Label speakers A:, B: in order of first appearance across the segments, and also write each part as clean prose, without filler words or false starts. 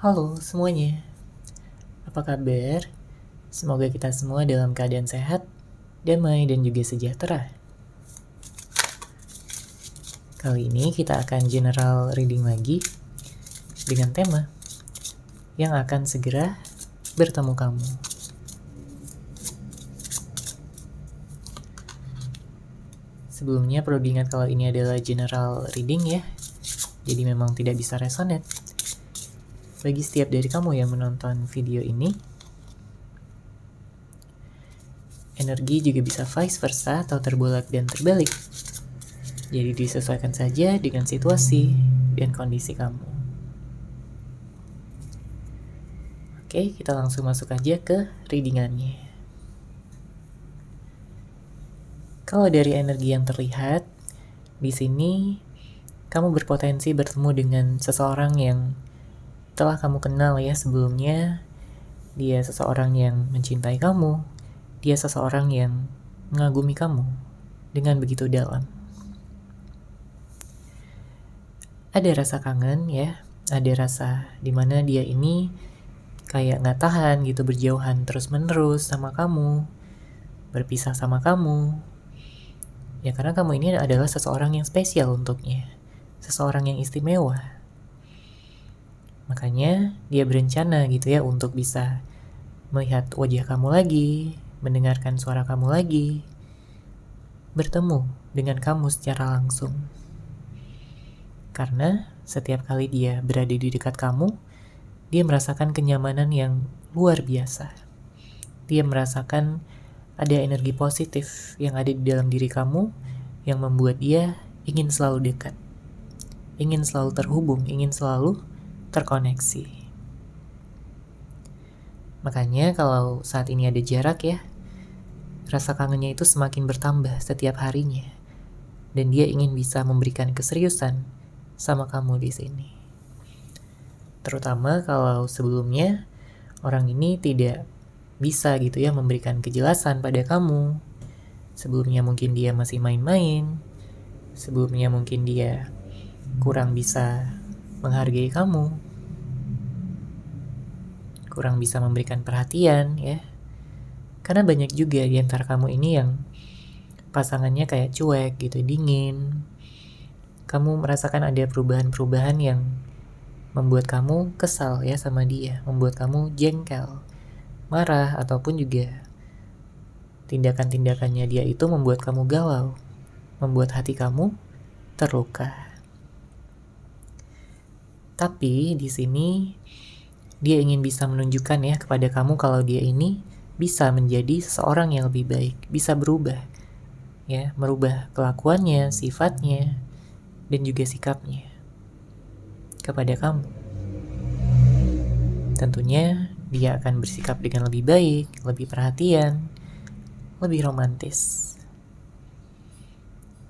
A: Halo semuanya, apa kabar? Semoga kita semua dalam keadaan sehat, damai, dan juga sejahtera. Kali ini kita akan general reading lagi dengan tema yang akan segera bertemu kamu. Sebelumnya perlu diingat kalau ini adalah general reading ya, jadi memang tidak bisa resonate. Bagi setiap dari kamu yang menonton video ini, energi juga bisa vice versa atau terbolak dan terbalik. Jadi disesuaikan saja dengan situasi dan kondisi kamu. Oke, kita langsung masuk aja ke readingannya. Kalau dari energi yang terlihat, di sini kamu berpotensi bertemu dengan seseorang yang telah kamu kenal ya sebelumnya. Dia seseorang yang mencintai kamu, dia seseorang yang mengagumi kamu dengan begitu dalam. Ada rasa kangen ya, ada rasa dimana dia ini kayak gak tahan gitu berjauhan terus-menerus sama kamu, berpisah sama kamu. Ya karena kamu ini adalah seseorang yang spesial untuknya, seseorang yang istimewa. Makanya dia berencana gitu ya untuk bisa melihat wajah kamu lagi, mendengarkan suara kamu lagi, bertemu dengan kamu secara langsung. Karena setiap kali dia berada di dekat kamu, dia merasakan kenyamanan yang luar biasa. Dia merasakan ada energi positif yang ada di dalam diri kamu yang membuat dia ingin selalu dekat, ingin selalu terhubung, ingin selalu terkoneksi. Makanya kalau saat ini ada jarak ya, rasa kangennya itu semakin bertambah setiap harinya. Dan dia ingin bisa memberikan keseriusan sama kamu di sini. Terutama kalau sebelumnya orang ini tidak bisa gitu ya memberikan kejelasan pada kamu. Sebelumnya mungkin dia masih main-main. Sebelumnya mungkin dia kurang bisa menghargai kamu, kurang bisa memberikan perhatian ya. Karena banyak juga di antara kamu ini yang pasangannya kayak cuek gitu, dingin. Kamu merasakan ada perubahan-perubahan yang membuat kamu kesal ya sama dia, membuat kamu jengkel, marah, ataupun juga tindakan-tindakannya dia itu membuat kamu galau, membuat hati kamu terluka. Tapi di sini dia ingin bisa menunjukkan ya kepada kamu kalau dia ini bisa menjadi seseorang yang lebih baik, bisa berubah, ya, merubah kelakuannya, sifatnya, dan juga sikapnya kepada kamu. Tentunya dia akan bersikap dengan lebih baik, lebih perhatian, lebih romantis.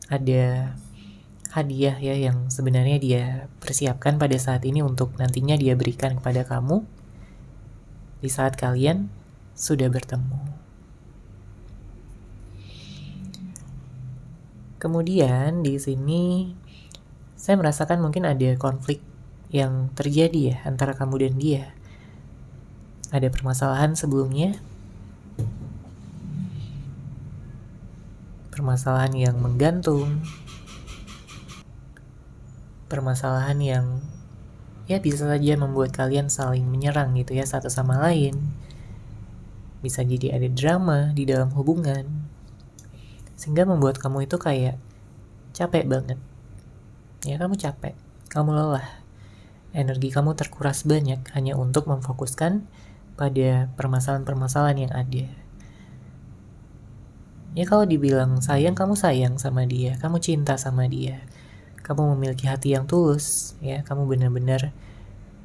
A: Ada hadiah ya yang sebenarnya dia persiapkan pada saat ini untuk nantinya dia berikan kepada kamu di saat kalian sudah bertemu. Kemudian di sini saya merasakan mungkin ada konflik yang terjadi ya antara kamu dan dia. Ada permasalahan sebelumnya, permasalahan yang menggantung, permasalahan yang ya bisa saja membuat kalian saling menyerang gitu ya satu sama lain. Bisa jadi ada drama di dalam hubungan, sehingga membuat kamu itu kayak capek banget. Ya kamu capek, kamu lelah, energi kamu terkuras banyak hanya untuk memfokuskan pada permasalahan-permasalahan yang ada. Ya kalau dibilang sayang, kamu sayang sama dia, kamu cinta sama dia, kamu memiliki hati yang tulus, ya kamu benar-benar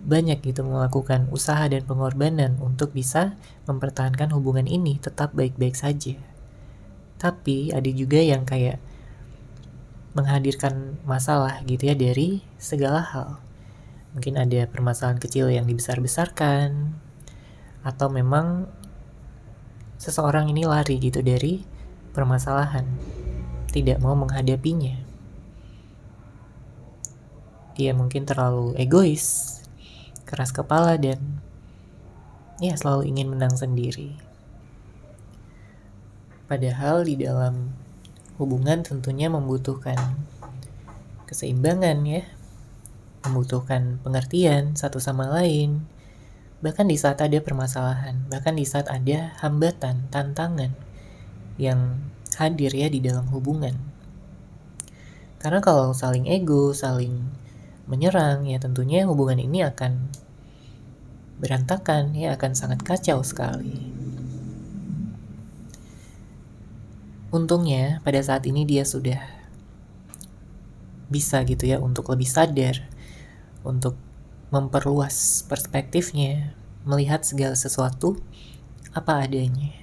A: banyak gitu melakukan usaha dan pengorbanan untuk bisa mempertahankan hubungan ini tetap baik-baik saja. Tapi ada juga yang kayak menghadirkan masalah gitu ya dari segala hal. Mungkin ada permasalahan kecil yang dibesar-besarkan, atau memang seseorang ini lari gitu dari permasalahan, tidak mau menghadapinya. Dia mungkin terlalu egois, keras kepala, dan ya selalu ingin menang sendiri. Padahal di dalam hubungan tentunya membutuhkan keseimbangan ya, membutuhkan pengertian satu sama lain, bahkan di saat ada permasalahan, bahkan di saat ada hambatan, tantangan yang hadir ya di dalam hubungan. Karena kalau saling ego, saling menyerang, ya tentunya hubungan ini akan berantakan, ya akan sangat kacau sekali. Untungnya pada saat ini dia sudah bisa gitu ya untuk lebih sadar, untuk memperluas perspektifnya, melihat segala sesuatu apa adanya.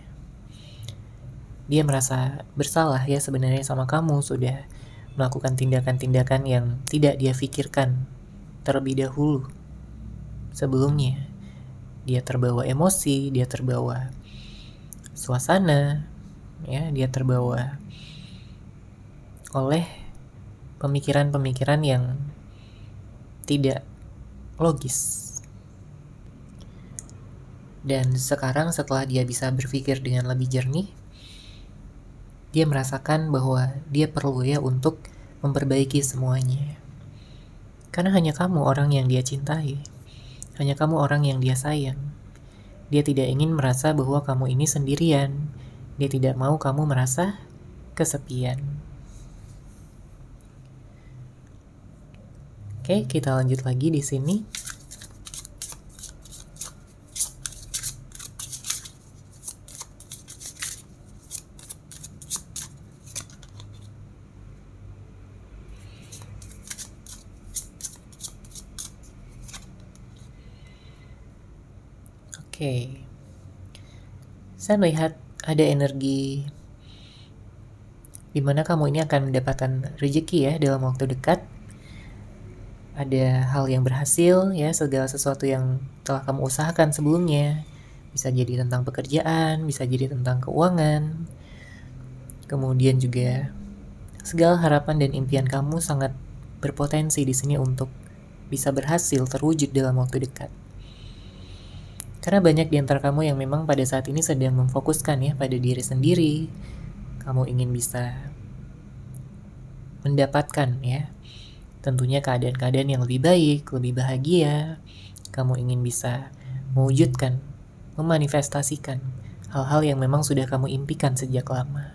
A: Dia merasa bersalah ya sebenarnya sama kamu, sudah melakukan tindakan-tindakan yang tidak dia pikirkan terlebih dahulu sebelumnya. Dia terbawa emosi, dia terbawa suasana, ya, dia terbawa oleh pemikiran-pemikiran yang tidak logis. Dan sekarang setelah dia bisa berpikir dengan lebih jernih, dia merasakan bahwa dia perlu ya untuk memperbaiki semuanya. Karena hanya kamu orang yang dia cintai, hanya kamu orang yang dia sayang. Dia tidak ingin merasa bahwa kamu ini sendirian. Dia tidak mau kamu merasa kesepian. Oke, kita lanjut lagi di sini. Oke. Saya melihat ada energi di mana kamu ini akan mendapatkan rezeki ya dalam waktu dekat. Ada hal yang berhasil ya, segala sesuatu yang telah kamu usahakan sebelumnya. Bisa jadi tentang pekerjaan, bisa jadi tentang keuangan. Kemudian juga segala harapan dan impian kamu sangat berpotensi di sini untuk bisa berhasil terwujud dalam waktu dekat. Karena banyak di antara kamu yang memang pada saat ini sedang memfokuskan ya pada diri sendiri. Kamu ingin bisa mendapatkan ya tentunya keadaan-keadaan yang lebih baik, lebih bahagia. Kamu ingin bisa mewujudkan, memanifestasikan hal-hal yang memang sudah kamu impikan sejak lama.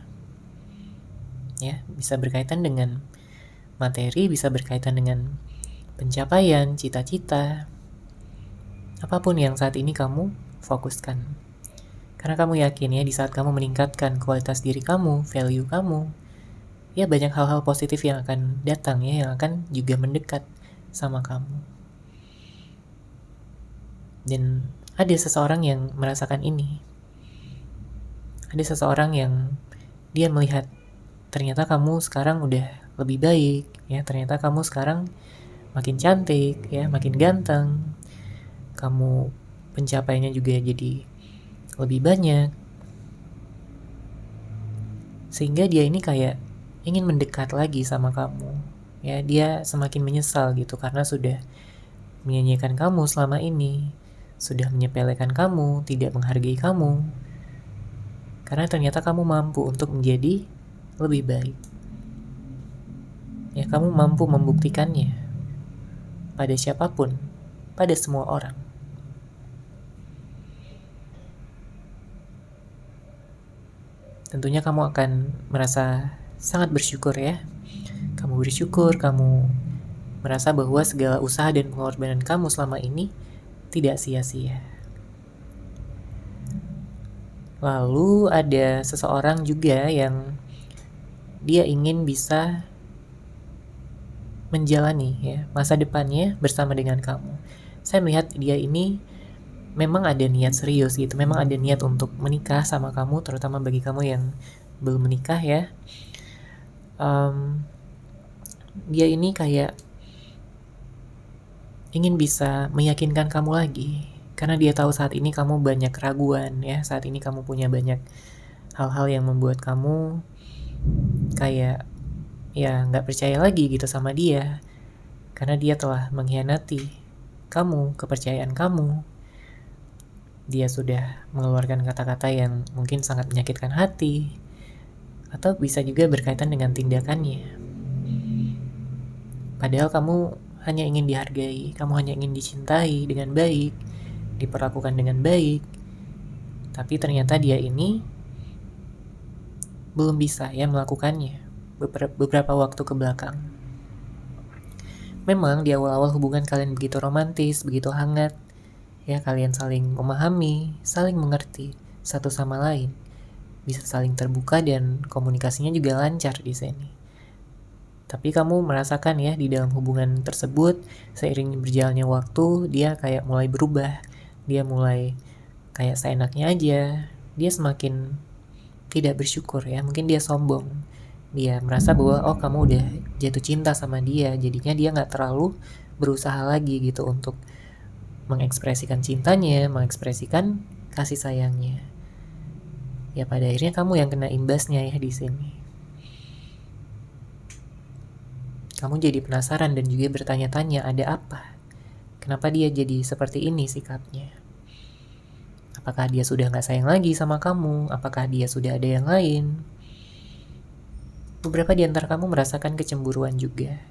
A: Ya, bisa berkaitan dengan materi, bisa berkaitan dengan pencapaian, cita-cita, apapun yang saat ini kamu fokuskan. Karena kamu yakin ya di saat kamu meningkatkan kualitas diri kamu, value kamu, ya banyak hal-hal positif yang akan datang ya, yang akan juga mendekat sama kamu. Dan ada seseorang yang merasakan ini. Ada seseorang yang dia melihat ternyata kamu sekarang udah lebih baik ya, ternyata kamu sekarang makin cantik ya, makin ganteng. Kamu pencapaiannya juga jadi lebih banyak. Sehingga dia ini kayak ingin mendekat lagi sama kamu. Ya, dia semakin menyesal gitu karena sudah menyanyikan kamu selama ini, sudah menyepelekan kamu, tidak menghargai kamu. Karena ternyata kamu mampu untuk menjadi lebih baik. Ya, kamu mampu membuktikannya pada siapapun, pada semua orang. Tentunya kamu akan merasa sangat bersyukur ya. Kamu bersyukur, kamu merasa bahwa segala usaha dan pengorbanan kamu selama ini tidak sia-sia. Lalu ada seseorang juga yang dia ingin bisa menjalani ya masa depannya bersama dengan kamu. Saya melihat dia ini memang ada niat serius gitu, memang ada niat untuk menikah sama kamu, terutama bagi kamu yang belum menikah ya. Dia ini kayak ingin bisa meyakinkan kamu lagi, karena dia tahu saat ini kamu banyak keraguan ya, saat ini kamu punya banyak hal-hal yang membuat kamu kayak ya nggak percaya lagi gitu sama dia, karena dia telah mengkhianati kamu, kepercayaan kamu. Dia sudah mengeluarkan kata-kata yang mungkin sangat menyakitkan hati, atau bisa juga berkaitan dengan tindakannya. Padahal kamu hanya ingin dihargai, kamu hanya ingin dicintai dengan baik, diperlakukan dengan baik. Tapi ternyata dia ini belum bisa ya melakukannya beberapa waktu ke belakang. Memang di awal-awal hubungan kalian begitu romantis, begitu hangat, ya kalian saling memahami, saling mengerti satu sama lain, bisa saling terbuka dan komunikasinya juga lancar di sini. Tapi kamu merasakan ya di dalam hubungan tersebut, seiring berjalannya waktu, dia kayak mulai berubah, dia mulai kayak seenaknya aja, dia semakin tidak bersyukur ya, mungkin dia sombong, dia merasa bahwa oh kamu udah jatuh cinta sama dia, jadinya dia nggak terlalu berusaha lagi gitu untuk mengekspresikan cintanya, mengekspresikan kasih sayangnya. Ya pada akhirnya kamu yang kena imbasnya ya di sini. Kamu jadi penasaran dan juga bertanya-tanya ada apa? Kenapa dia jadi seperti ini sikapnya? Apakah dia sudah nggak sayang lagi sama kamu? Apakah dia sudah ada yang lain? Beberapa di antara kamu merasakan kecemburuan juga.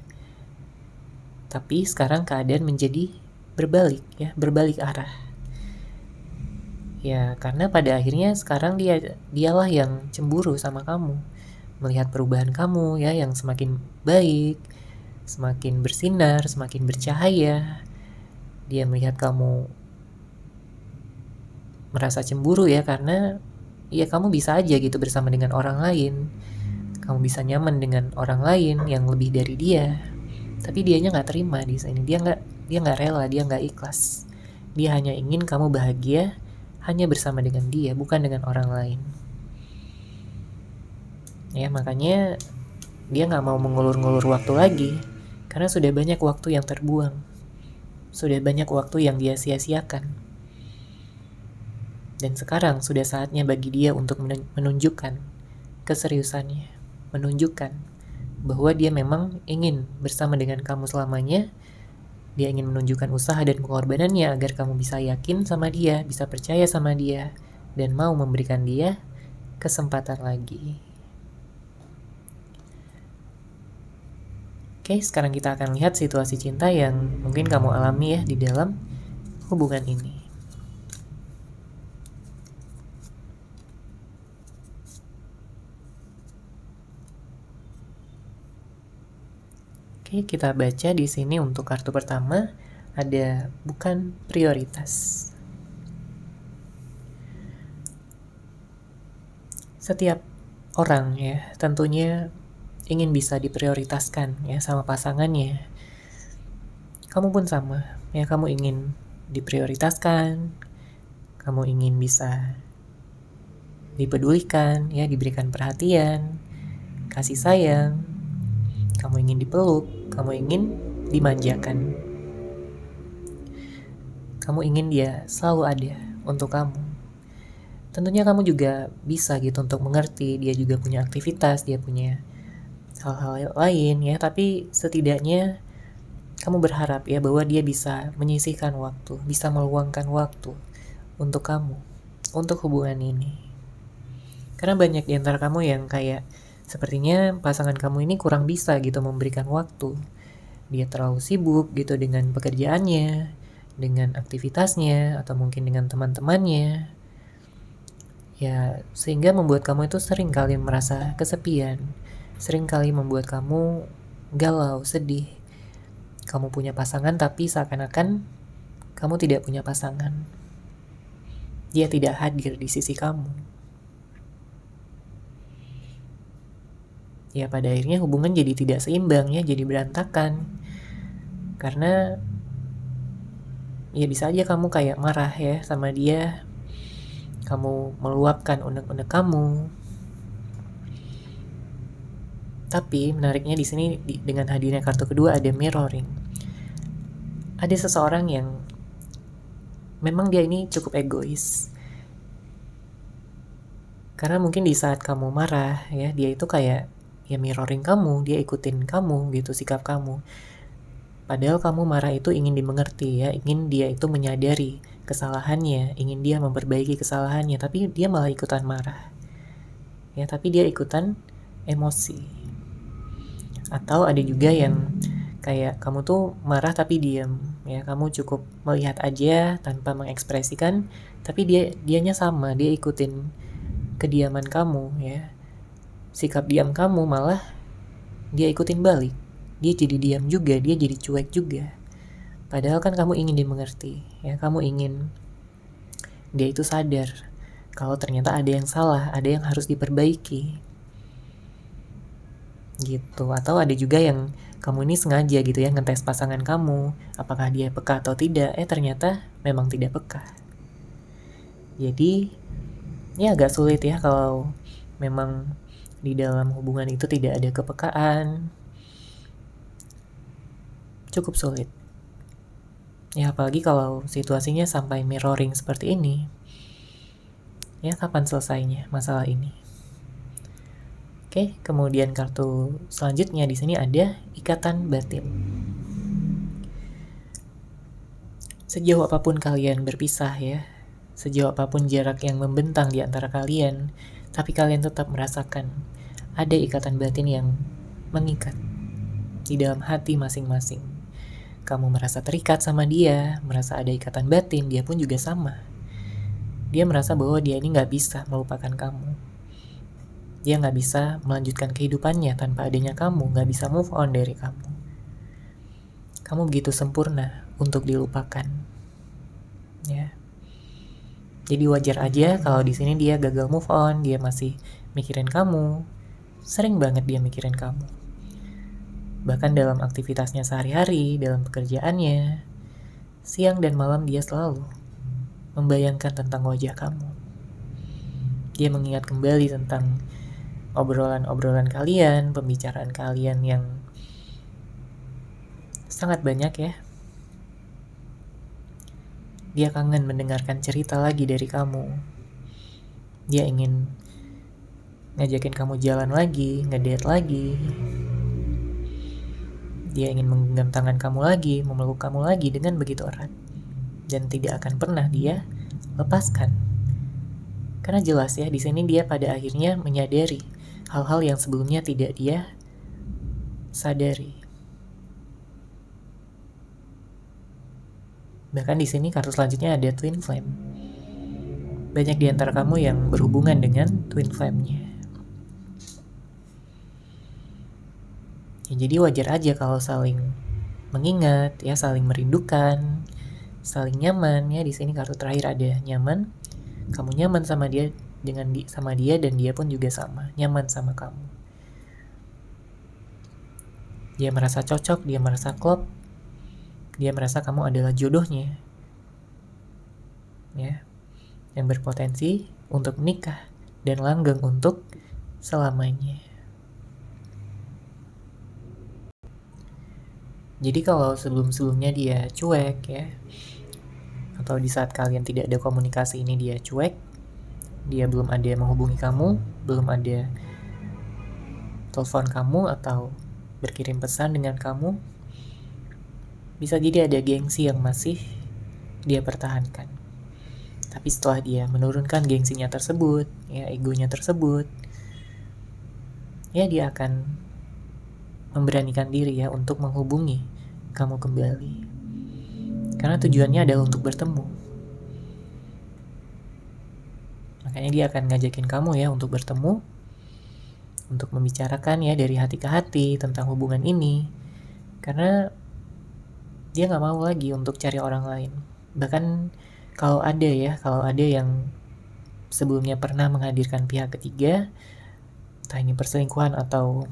A: Tapi sekarang keadaan menjadi berbalik ya, berbalik arah. Ya, karena pada akhirnya sekarang dialah yang cemburu sama kamu. Melihat perubahan kamu ya yang semakin baik, semakin bersinar, semakin bercahaya. Dia melihat kamu merasa cemburu ya karena ya kamu bisa aja gitu bersama dengan orang lain. Kamu bisa nyaman dengan orang lain yang lebih dari dia. Tapi dianya nggak terima di sini. Dia nggak rela, dia nggak ikhlas. Dia hanya ingin kamu bahagia hanya bersama dengan dia, bukan dengan orang lain. Ya makanya dia nggak mau mengulur-ngulur waktu lagi, karena sudah banyak waktu yang terbuang, sudah banyak waktu yang dia sia-siakan. Dan sekarang sudah saatnya bagi dia untuk menunjukkan keseriusannya, menunjukkan bahwa dia memang ingin bersama dengan kamu selamanya. Dia ingin menunjukkan usaha dan pengorbanannya agar kamu bisa yakin sama dia, bisa percaya sama dia, dan mau memberikan dia kesempatan lagi. Oke, sekarang kita akan lihat situasi cinta yang mungkin kamu alami ya di dalam hubungan ini. Oke, kita baca di sini untuk kartu pertama ada bukan prioritas. Setiap orang ya tentunya ingin bisa diprioritaskan ya sama pasangannya. Kamu pun sama ya, kamu ingin diprioritaskan, kamu ingin bisa dipedulikan ya, diberikan perhatian, kasih sayang. Kamu ingin dipeluk, kamu ingin dimanjakan. Kamu ingin dia selalu ada untuk kamu. Tentunya kamu juga bisa gitu untuk mengerti, dia juga punya aktivitas, dia punya hal-hal lain ya, tapi setidaknya kamu berharap ya bahwa dia bisa menyisihkan waktu, bisa meluangkan waktu untuk kamu, untuk hubungan ini. Karena banyak di antara kamu yang kayak sepertinya pasangan kamu ini kurang bisa gitu memberikan waktu. Dia terlalu sibuk gitu dengan pekerjaannya, dengan aktivitasnya, atau mungkin dengan teman-temannya. Ya, sehingga membuat kamu itu sering kali merasa kesepian. Sering kali membuat kamu galau, sedih. Kamu punya pasangan tapi seakan-akan kamu tidak punya pasangan. Dia tidak hadir di sisi kamu. Ya pada akhirnya hubungan jadi tidak seimbang ya, jadi berantakan. Karena ya bisa aja kamu kayak marah ya sama dia, kamu meluapkan unek-unek kamu. Tapi menariknya di sini dengan hadirnya kartu kedua ada mirroring. Ada seseorang yang memang dia ini cukup egois. Karena mungkin di saat kamu marah ya, dia itu kayak ya mirroring kamu, dia ikutin kamu gitu sikap kamu. Padahal kamu marah itu ingin dimengerti ya, ingin dia itu menyadari kesalahannya, ingin dia memperbaiki kesalahannya, tapi dia malah ikutan marah. Ya, tapi dia ikutan emosi. Atau ada juga yang kayak kamu tuh marah tapi diam, ya, kamu cukup melihat aja tanpa mengekspresikan, tapi dianya sama, dia ikutin kediaman kamu, ya. Sikap diam kamu malah dia ikutin balik. Dia jadi diam juga, dia jadi cuek juga. Padahal kan kamu ingin dimengerti, ya, kamu ingin dia itu sadar kalau ternyata ada yang salah, ada yang harus diperbaiki. Gitu. Atau ada juga yang kamu ini sengaja gitu ya ngetes pasangan kamu, apakah dia peka atau tidak, ternyata memang tidak peka. Jadi ya agak sulit ya kalau memang di dalam hubungan itu tidak ada kepekaan. Cukup sulit. Ya apalagi kalau situasinya sampai mirroring seperti ini. Ya kapan selesainya masalah ini? Oke, kemudian kartu selanjutnya di sini ada ikatan batin. Sejauh apapun kalian berpisah ya, sejauh apapun jarak yang membentang di antara kalian, tapi kalian tetap merasakan ada ikatan batin yang mengikat di dalam hati masing-masing. Kamu merasa terikat sama dia, merasa ada ikatan batin, dia pun juga sama. Dia merasa bahwa dia ini gak bisa melupakan kamu. Dia gak bisa melanjutkan kehidupannya tanpa adanya kamu, gak bisa move on dari kamu. Kamu begitu sempurna untuk dilupakan. Ya. Jadi wajar aja kalau di sini dia gagal move on, dia masih mikirin kamu. Sering banget dia mikirin kamu. Bahkan dalam aktivitasnya sehari-hari, dalam pekerjaannya, siang dan malam dia selalu membayangkan tentang wajah kamu. Dia mengingat kembali tentang obrolan-obrolan kalian, pembicaraan kalian yang sangat banyak ya. Dia kangen mendengarkan cerita lagi dari kamu. Dia ingin ngajakin kamu jalan lagi, ngedate lagi. Dia ingin menggenggam tangan kamu lagi, memeluk kamu lagi dengan begitu erat. Dan tidak akan pernah dia lepaskan. Karena jelas ya, di sini dia pada akhirnya menyadari hal-hal yang sebelumnya tidak dia sadari. Bahkan di sini kartu selanjutnya ada twin flame. Banyak di antara kamu yang berhubungan dengan twin flame-nya. Ya, jadi wajar aja kalau saling mengingat, ya, saling merindukan, saling nyaman. Ya, di sini kartu terakhir ada nyaman. Kamu nyaman sama dia sama dia dan dia pun juga sama, nyaman sama kamu. Dia merasa cocok, dia merasa klop. Dia merasa kamu adalah jodohnya. Ya. Yang berpotensi untuk menikah dan langgeng untuk selamanya. Jadi kalau sebelum-sebelumnya dia cuek ya, atau di saat kalian tidak ada komunikasi ini dia cuek, dia belum ada menghubungi kamu, belum ada telepon kamu atau berkirim pesan dengan kamu, bisa jadi ada gengsi yang masih dia pertahankan. Tapi setelah dia menurunkan gengsinya tersebut, ya, egonya tersebut, ya, dia akan memberanikan diri ya untuk menghubungi kamu kembali. Karena tujuannya adalah untuk bertemu. Makanya dia akan ngajakin kamu ya untuk bertemu, untuk membicarakan ya dari hati ke hati tentang hubungan ini. Karena dia gak mau lagi untuk cari orang lain. Bahkan kalau ada yang sebelumnya pernah menghadirkan pihak ketiga, entah ini perselingkuhan atau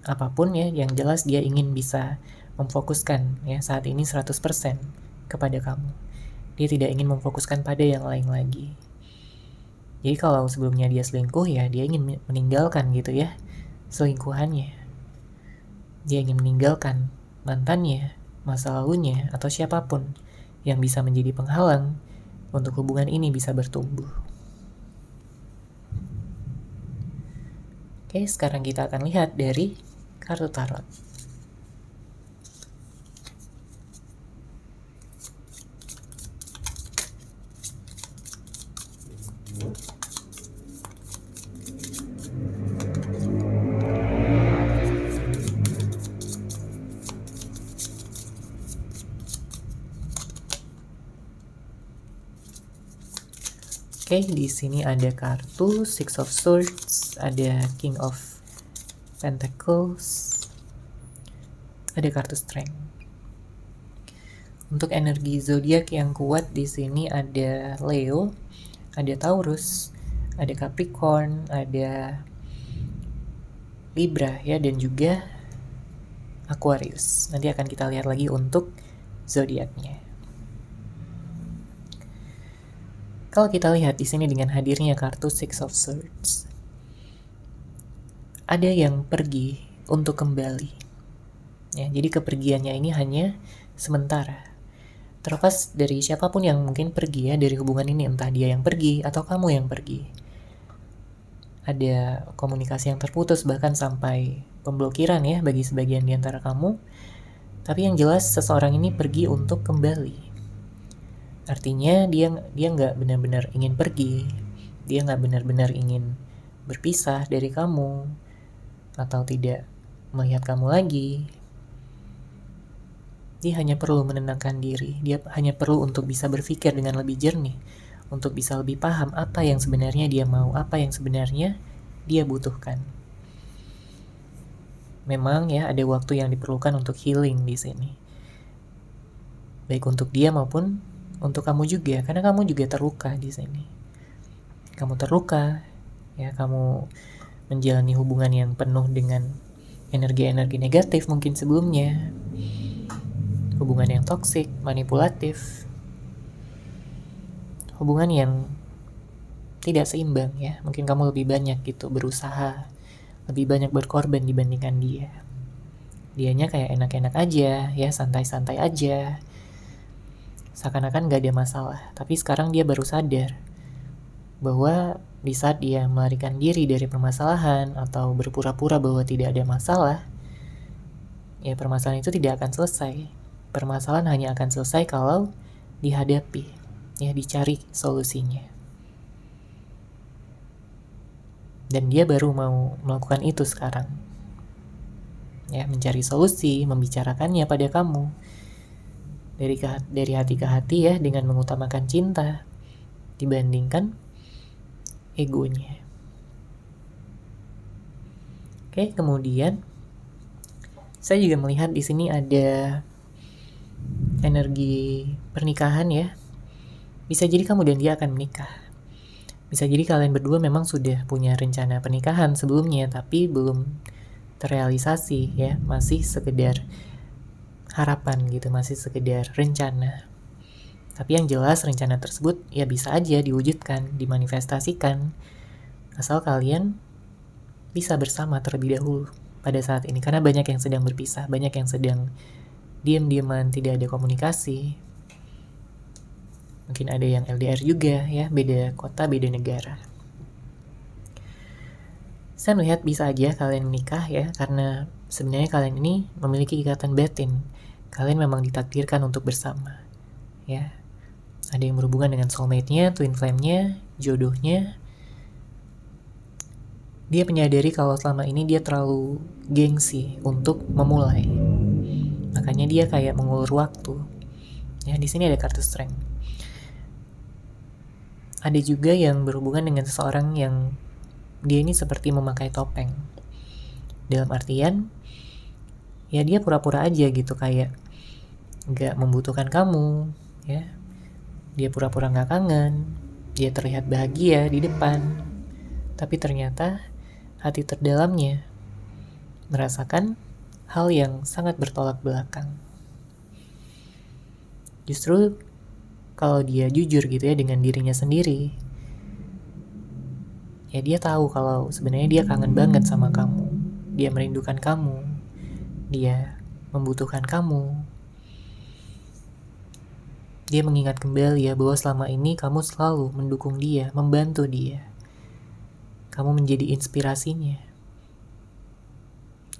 A: apapun ya, yang jelas dia ingin bisa memfokuskan ya saat ini 100% kepada kamu. Dia tidak ingin memfokuskan pada yang lain lagi. Jadi kalau sebelumnya dia selingkuh ya, dia ingin meninggalkan gitu ya selingkuhannya. Dia ingin meninggalkan mantannya, masa lalunya, atau siapapun yang bisa menjadi penghalang untuk hubungan ini bisa bertumbuh. Oke, sekarang kita akan lihat dari kartu tarot. Oke, di sini ada kartu Six of Swords, ada King of Pentacles, ada kartu Strength. Untuk energi zodiak yang kuat di sini ada Leo, ada Taurus, ada Capricorn, ada Libra ya, dan juga Aquarius. Nanti akan kita lihat lagi untuk zodiaknya. Kalau kita lihat di sini dengan hadirnya kartu Six of Swords, ada yang pergi untuk kembali. Ya, jadi kepergiannya ini hanya sementara. Terlepas dari siapapun yang mungkin pergi ya dari hubungan ini, entah dia yang pergi atau kamu yang pergi. Ada komunikasi yang terputus, bahkan sampai pemblokiran ya bagi sebagian di antara kamu. Tapi yang jelas seseorang ini pergi untuk kembali. Artinya dia nggak benar-benar ingin pergi, dia nggak benar-benar ingin berpisah dari kamu, atau tidak melihat kamu lagi. Dia hanya perlu menenangkan diri, dia hanya perlu untuk bisa berpikir dengan lebih jernih, untuk bisa lebih paham apa yang sebenarnya dia mau, apa yang sebenarnya dia butuhkan. Memang ya ada waktu yang diperlukan untuk healing di sini, baik untuk dia maupun untuk kamu juga, karena kamu juga terluka di sini. Kamu terluka, ya, kamu menjalani hubungan yang penuh dengan energi-energi negatif mungkin sebelumnya, hubungan yang toksik, manipulatif, hubungan yang tidak seimbang ya. Mungkin kamu lebih banyak gitu berusaha, lebih banyak berkorban dibandingkan dia. Dianya kayak enak-enak aja ya, santai-santai aja, seakan-akan gak ada masalah. Tapi sekarang dia baru sadar bahwa di saat dia melarikan diri dari permasalahan atau berpura-pura bahwa tidak ada masalah, ya permasalahan itu tidak akan selesai. Permasalahan hanya akan selesai kalau dihadapi, ya dicari solusinya. Dan dia baru mau melakukan itu sekarang. Ya, mencari solusi, membicarakannya pada kamu. Dari hati ke hati ya, dengan mengutamakan cinta dibandingkan egonya. Oke, kemudian saya juga melihat di sini ada energi pernikahan ya. Bisa jadi kamu dan dia akan menikah. Bisa jadi kalian berdua memang sudah punya rencana pernikahan sebelumnya, tapi belum terrealisasi ya, masih sekedar harapan gitu, masih sekedar rencana. Tapi yang jelas rencana tersebut ya bisa aja diwujudkan, dimanifestasikan, asal kalian bisa bersama terlebih dahulu pada saat ini. Karena banyak yang sedang berpisah, banyak yang sedang diam-diaman, tidak ada komunikasi. Mungkin ada yang LDR juga ya, beda kota, beda negara. Saya melihat bisa aja kalian menikah ya, karena sebenarnya kalian ini memiliki ikatan batin. Kalian memang ditakdirkan untuk bersama. Ya. Ada yang berhubungan dengan soulmate-nya, twin flame-nya, jodohnya. Dia menyadari kalau selama ini dia terlalu gengsi untuk memulai. Makanya dia kayak mengulur waktu. Ya, di sini ada kartu strength. Ada juga yang berhubungan dengan seseorang yang dia ini seperti memakai topeng. Dalam artian, ya dia pura-pura aja gitu, kayak gak membutuhkan kamu, ya. Dia pura-pura gak kangen, dia terlihat bahagia di depan, tapi ternyata hati terdalamnya merasakan hal yang sangat bertolak belakang. Justru kalau dia jujur gitu ya dengan dirinya sendiri, ya dia tahu kalau sebenarnya dia kangen banget sama kamu, dia merindukan kamu, dia membutuhkan kamu. Dia mengingat kembali ya bahwa selama ini kamu selalu mendukung dia, membantu dia. Kamu menjadi inspirasinya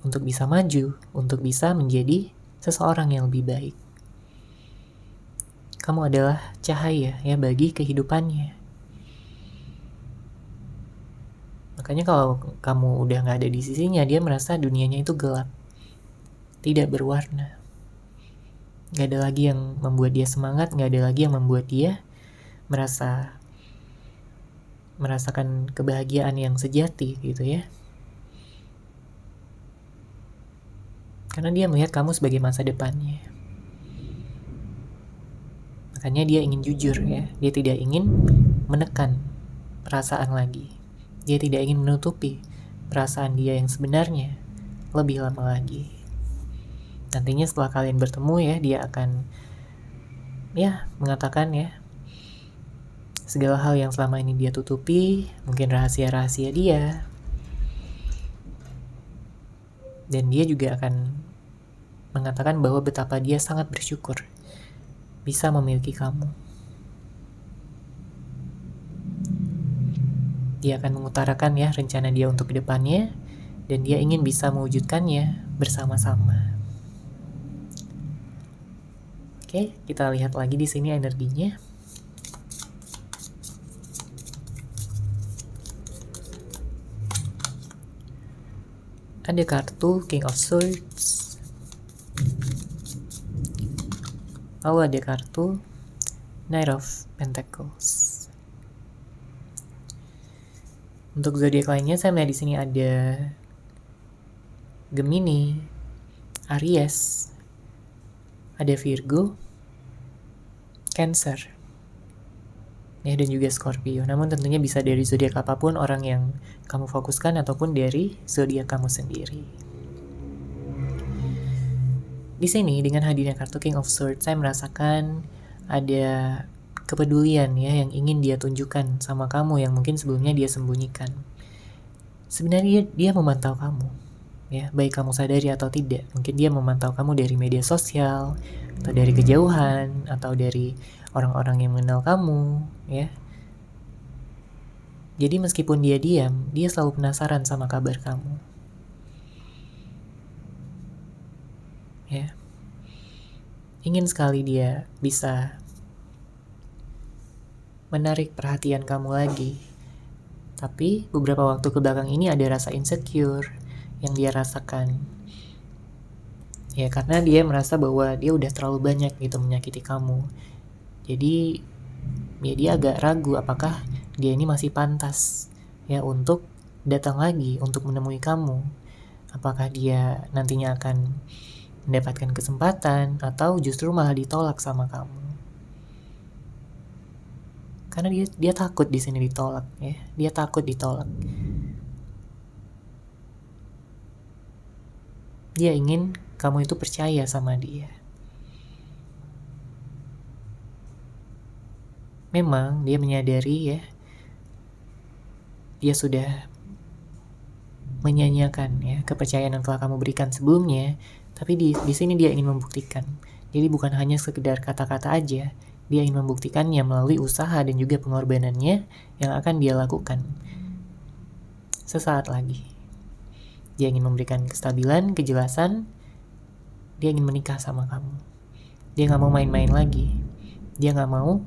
A: untuk bisa maju, untuk bisa menjadi seseorang yang lebih baik. Kamu adalah cahaya ya bagi kehidupannya. Makanya kalau kamu udah gak ada di sisinya, dia merasa dunianya itu gelap, tidak berwarna. Gak ada lagi yang membuat dia semangat, gak ada lagi yang membuat dia merasa merasakan kebahagiaan yang sejati gitu ya. Karena dia melihat kamu sebagai masa depannya. Makanya dia ingin jujur ya. Dia tidak ingin menekan perasaan lagi. Dia tidak ingin menutupi perasaan dia yang sebenarnya lebih lama lagi. Nantinya setelah kalian bertemu ya, dia akan mengatakan ya segala hal yang selama ini dia tutupi, mungkin rahasia-rahasia dia. Dan dia juga akan mengatakan bahwa betapa dia sangat bersyukur bisa memiliki kamu. Dia akan mengutarakan ya rencana dia untuk kedepannya, dan dia ingin bisa mewujudkannya bersama-sama. Oke, kita lihat lagi di sini energinya. Ada kartu King of Swords. Lalu ada kartu Knight of Pentacles. Untuk zodiak lainnya saya melihat di sini ada Gemini, Aries, ada Virgo, Cancer, ya, dan juga Scorpio. Namun tentunya bisa dari zodiak apapun orang yang kamu fokuskan ataupun dari zodiak kamu sendiri. Di sini dengan hadirnya kartu King of Swords, saya merasakan ada kepedulian ya yang ingin dia tunjukkan sama kamu yang mungkin sebelumnya dia sembunyikan. Sebenarnya dia memantau kamu, ya, baik kamu sadari atau tidak. Mungkin dia memantau kamu dari media sosial, atau dari kejauhan, atau dari orang-orang yang mengenal kamu, ya. Jadi meskipun dia diam, dia selalu penasaran sama kabar kamu. Ya. Ingin sekali dia bisa menarik perhatian kamu lagi. Tapi beberapa waktu ke belakang ini ada rasa insecure yang dia rasakan. Ya, karena dia merasa bahwa dia udah terlalu banyak gitu menyakiti kamu. Jadi ya dia agak ragu apakah dia ini masih pantas ya untuk datang lagi untuk menemui kamu. Apakah dia nantinya akan mendapatkan kesempatan atau justru malah ditolak sama kamu. Karena dia takut di sini ditolak ya. Dia takut ditolak. Dia ingin kamu itu percaya sama dia. Memang dia menyadari ya, dia sudah menyanyiakan ya kepercayaan yang telah kamu berikan sebelumnya, tapi di sini dia ingin membuktikan. Jadi bukan hanya sekedar kata-kata aja, dia ingin membuktikannya melalui usaha dan juga pengorbanannya yang akan dia lakukan sesaat lagi. Dia ingin memberikan kestabilan, kejelasan. Dia ingin menikah sama kamu. Dia gak mau main-main lagi. Dia gak mau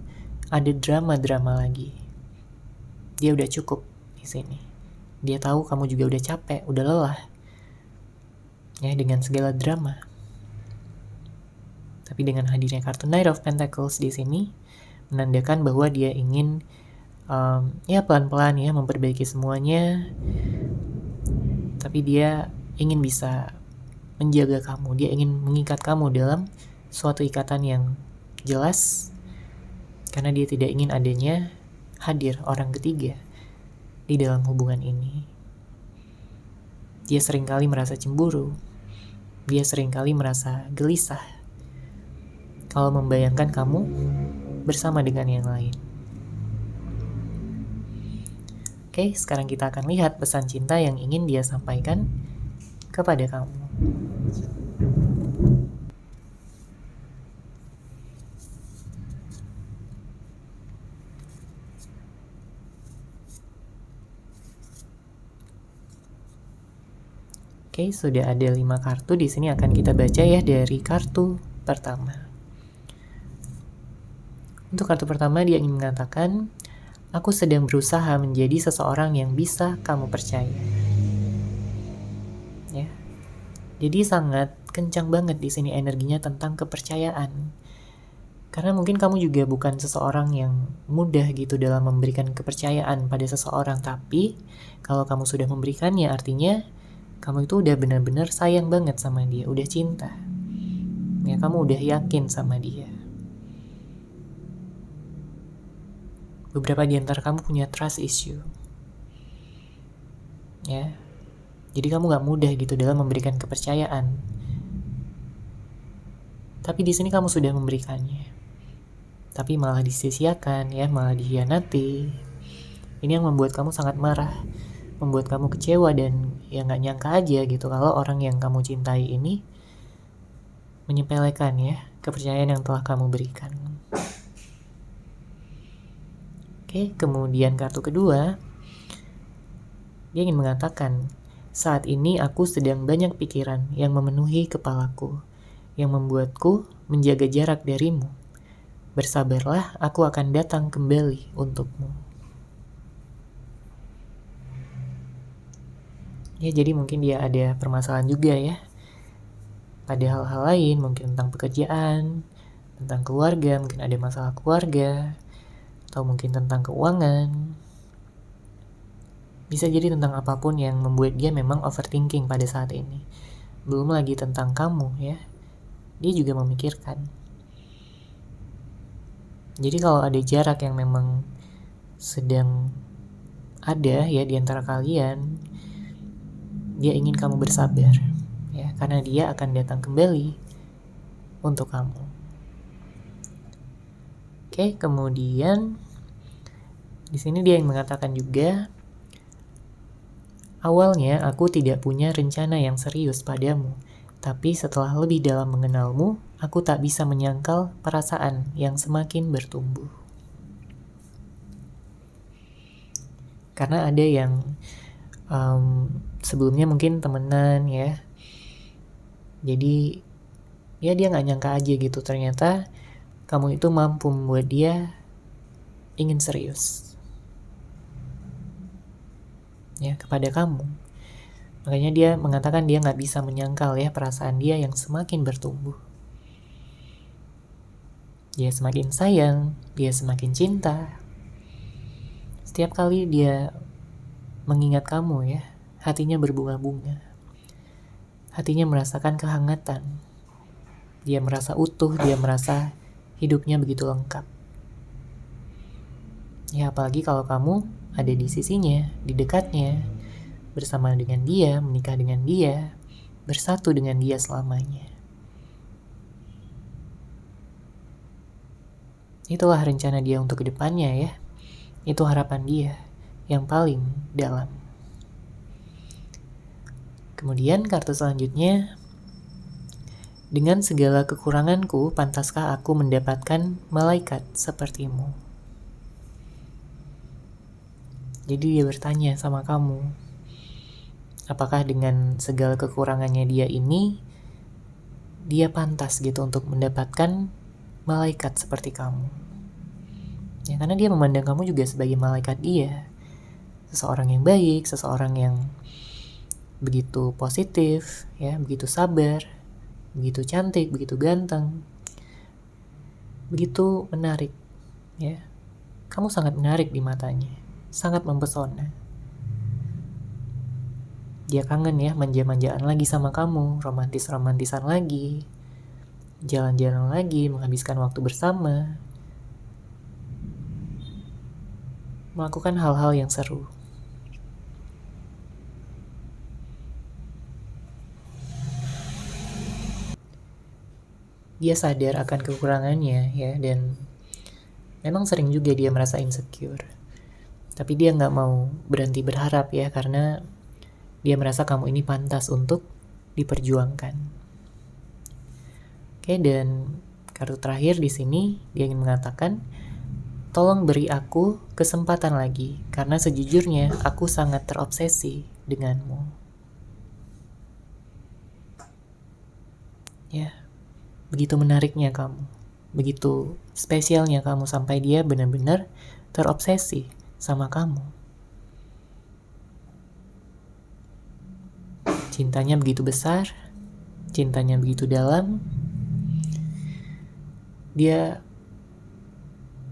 A: ada drama-drama lagi. Dia udah cukup di sini. Dia tahu kamu juga udah capek, udah lelah ya dengan segala drama. Tapi dengan hadirnya kartu Knight of Pentacles di sini menandakan bahwa dia ingin ya pelan-pelan ya memperbaiki semuanya. Tapi dia ingin bisa menjaga kamu. Dia ingin mengikat kamu dalam suatu ikatan yang jelas. Karena dia tidak ingin adanya hadir orang ketiga di dalam hubungan ini. Dia seringkali merasa cemburu. Dia seringkali merasa gelisah kalau membayangkan kamu bersama dengan yang lain. Oke, sekarang kita akan lihat pesan cinta yang ingin dia sampaikan kepada kamu. Oke, sudah ada 5 kartu. Di sini akan kita baca ya dari kartu pertama. Untuk kartu pertama dia ingin mengatakan, aku sedang berusaha menjadi seseorang yang bisa kamu percaya. Ya. Jadi sangat kencang banget di sini energinya tentang kepercayaan. Karena mungkin kamu juga bukan seseorang yang mudah gitu dalam memberikan kepercayaan pada seseorang. Tapi kalau kamu sudah memberikannya, artinya kamu itu udah benar-benar sayang banget sama dia, udah cinta. Ya, kamu udah yakin sama dia. Beberapa di antara kamu punya trust issue. Ya. Jadi kamu gak mudah gitu dalam memberikan kepercayaan. Tapi di sini kamu sudah memberikannya. Tapi malah disia-siakan, ya, malah dikhianati. Ini yang membuat kamu sangat marah, membuat kamu kecewa, dan ya gak nyangka aja gitu kalau orang yang kamu cintai ini menyepelekan ya kepercayaan yang telah kamu berikan. Oke, kemudian kartu kedua, dia ingin mengatakan, saat ini aku sedang banyak pikiran yang memenuhi kepalaku, yang membuatku menjaga jarak darimu. Bersabarlah, aku akan datang kembali untukmu. Ya, jadi mungkin dia ada permasalahan juga ya. Ada hal-hal lain, mungkin tentang pekerjaan, tentang keluarga, mungkin ada masalah keluarga, atau mungkin tentang keuangan. Bisa jadi tentang apapun yang membuat dia memang overthinking pada saat ini. Belum lagi tentang kamu ya. Dia juga memikirkan. Jadi kalau ada jarak yang memang sedang ada ya di antara kalian, dia ingin kamu bersabar ya, karena dia akan datang kembali untuk kamu. Oke, kemudian di sini dia yang mengatakan juga, awalnya aku tidak punya rencana yang serius padamu, tapi setelah lebih dalam mengenalmu, aku tak bisa menyangkal perasaan yang semakin bertumbuh. Karena ada yang sebelumnya mungkin temenan ya, jadi ya dia gak nyangka aja gitu, ternyata kamu itu mampu membuat dia ingin serius ya kepada kamu. Makanya dia mengatakan dia gak bisa menyangkal ya perasaan dia yang semakin bertumbuh. Dia semakin sayang, dia semakin cinta. Setiap kali dia mengingat kamu ya, hatinya berbunga-bunga. Hatinya merasakan kehangatan. Dia merasa utuh, dia merasa hidupnya begitu lengkap. Ya, apalagi kalau kamu ada di sisinya, di dekatnya, bersama dengan dia, menikah dengan dia, bersatu dengan dia selamanya. Itulah rencana dia untuk kedepannya ya. Itu harapan dia yang paling dalam. Kemudian kartu selanjutnya, dengan segala kekuranganku, pantaskah aku mendapatkan malaikat sepertimu? Jadi dia bertanya sama kamu, apakah dengan segala kekurangannya dia ini, dia pantas gitu untuk mendapatkan malaikat seperti kamu? Ya, karena dia memandang kamu juga sebagai malaikat dia. Seseorang yang baik, seseorang yang begitu positif, ya, begitu sabar, begitu cantik, begitu ganteng, begitu menarik, ya. Kamu sangat menarik di matanya, sangat mempesona. Dia kangen ya, manja-manjaan lagi sama kamu, romantis-romantisan lagi, jalan-jalan lagi, menghabiskan waktu bersama, melakukan hal-hal yang seru. Dia sadar akan kekurangannya ya, dan memang sering juga dia merasa insecure. Tapi dia gak mau berhenti berharap ya, karena dia merasa kamu ini pantas untuk diperjuangkan. Oke, dan kartu terakhir di sini dia ingin mengatakan, tolong beri aku kesempatan lagi, karena sejujurnya aku sangat terobsesi denganmu. Ya, begitu menariknya kamu, begitu spesialnya kamu sampai dia benar-benar terobsesi sama kamu. Cintanya begitu besar, cintanya begitu dalam. Dia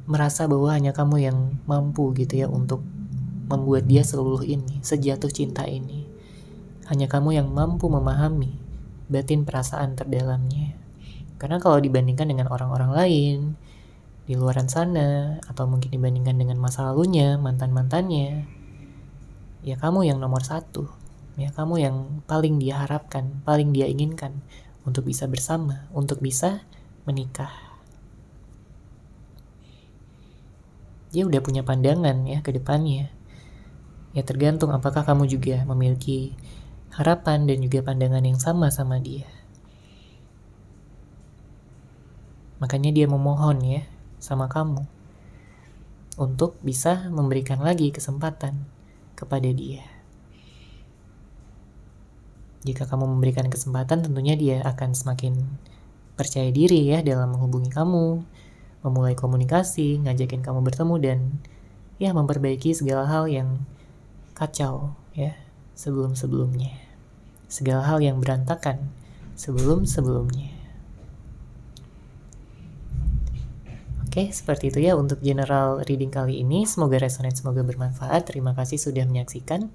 A: merasa bahwa hanya kamu yang mampu gitu ya untuk membuat dia seluluh ini, sejatuh cinta ini. Hanya kamu yang mampu memahami batin perasaan terdalamnya. Karena kalau dibandingkan dengan orang-orang lain di luaran sana, atau mungkin dibandingkan dengan masa lalunya, mantan-mantannya, ya kamu yang nomor satu. Ya kamu yang paling dia harapkan, paling dia inginkan untuk bisa bersama, untuk bisa menikah. Dia udah punya pandangan ya ke depannya. Ya tergantung apakah kamu juga memiliki harapan dan juga pandangan yang sama dia. Makanya dia memohon ya sama kamu untuk bisa memberikan lagi kesempatan kepada dia. Jika kamu memberikan kesempatan, tentunya dia akan semakin percaya diri ya dalam menghubungi kamu, memulai komunikasi, ngajakin kamu bertemu, dan ya memperbaiki segala hal yang kacau ya sebelum-sebelumnya. Segala hal yang berantakan sebelum-sebelumnya. Oke, seperti itu ya untuk general reading kali ini. Semoga resonate, semoga bermanfaat. Terima kasih sudah menyaksikan.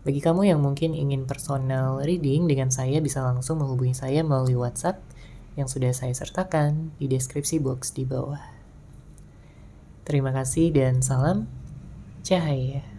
A: Bagi kamu yang mungkin ingin personal reading dengan saya, bisa langsung menghubungi saya melalui WhatsApp yang sudah saya sertakan di deskripsi box di bawah. Terima kasih dan salam cahaya.